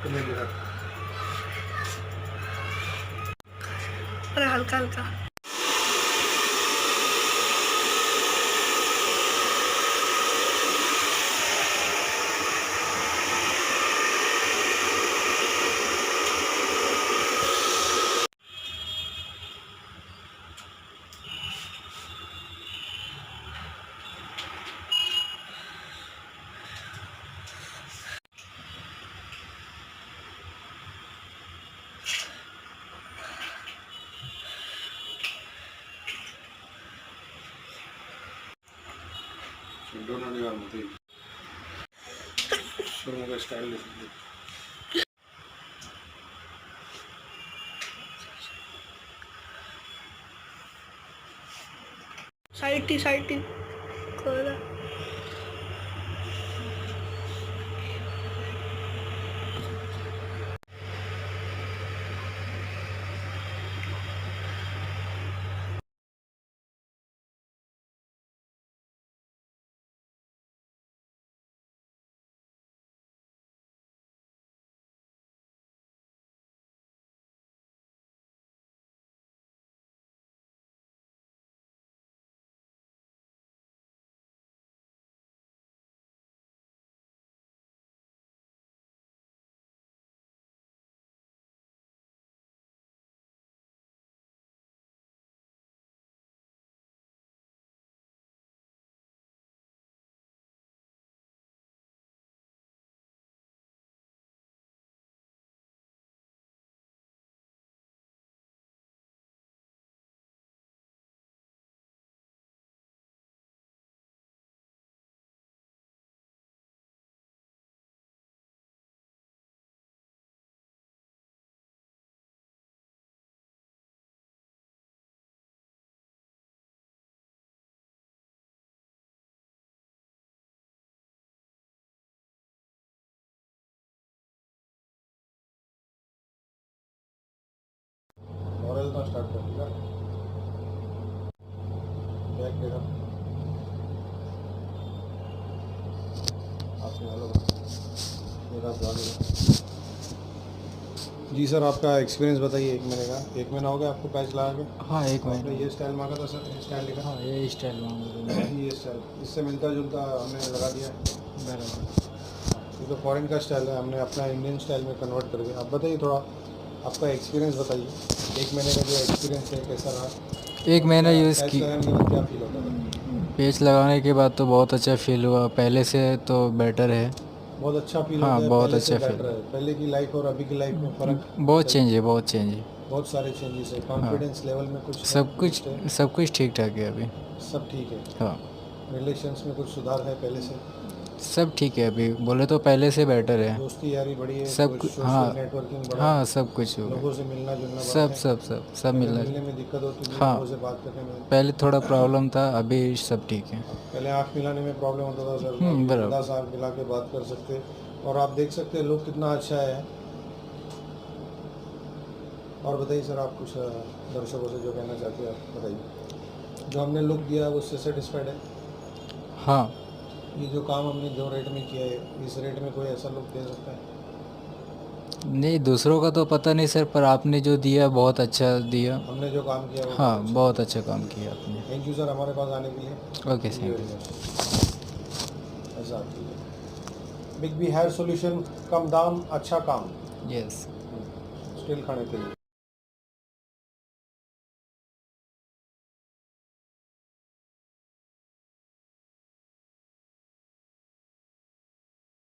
अरे हल्का हल्का। साइड खोला। मॉडल का स्टार्ट कर दिया। बैक देखा आपने। हेलो मेरा स्वागत। जी सर, आपका एक्सपीरियंस बताइए। 1 महीने का। 1 महीना हो गया आपको पैच लगा के? हाँ, 1 महीना। आपने ये स्टाइल मांगा था सर? ये स्टाइल लिखा? हाँ, ये स्टाइल मांगा ये स्टाइल इससे मिलता जुलता हमने लगा दिया। बराबर। ये तो फॉरेन का स्टाइल है, हमने अपना इंडियन स्टाइल में कन्वर्ट कर दिया। आप बताइए थोड़ा आपका एक्सपीरियंस बताइए। 1 महीने का जो एक्सपीरियंस है कैसा रहा? 1 महीना यूज़ पैच की। लगाने के बाद क्या फील होता था? पेच लगाने के बाद तो बहुत अच्छा फील हुआ, पहले से तो बेटर है। बहुत अच्छा फील हाँ, होता है? बहुत पहले से अच्छा फील। बेटर है? पहले की लाइफ और अभी की लाइफ में फ़र्क? बहुत चेंज है, बहुत चेंज है। बहुत सारे चेंजेस है। हाँ, कॉन्फिडेंस लेवल में कुछ है? सब कुछ ठीक ठाक है अभी। सब ठीक है? हाँ, रिलेशंस में कुछ सुधार है पहले से? सब ठीक है अभी, बोले तो पहले से बेटर है। दोस्ती यारी बढ़ी है? सब कुछ। सोशल हाँ, नेटवर्किंग बढ़ा हाँ, है? सब कुछ हो लोगों गया। से मिलना जुलना बढ़ा सब है? सब सब सब पहले मिलना। मिलने में दिक्कत होती थी हाँ, लोगों से बात करने में? पहले थोड़ा प्रॉब्लम था, अभी सब ठीक है। पहले आँख मिलाने में प्रॉब्लम होता था सर, अभी बराबर। बिंदास आँख मिला के बात कर सकते। और आप देख सकते हैं लोग कितना अच्छा है। और बताइए सर, आप कुछ दर्शकों से जो कहना चाहते हैं आप बताइए। जो हमने लुक दिया है उससे सेटिस्फाइड है? हाँ, ये जो काम हमने जो रेट में किया है, इस रेट में कोई ऐसा लुक दे सकता है? नहीं दूसरों का तो पता नहीं सर, पर आपने जो दिया बहुत अच्छा दिया। हमने जो काम किया वो हाँ, बहुत अच्छा बहुत किया। अच्छा काम किया आपने। थैंक यू सर हमारे पास आने के लिए। Okay, thank you thank very you. Much. ऐसा आपके लिए बिग बी हेयर सोल्यूशन, कम दाम अच्छा काम। यस। स्टील खाने के लिए।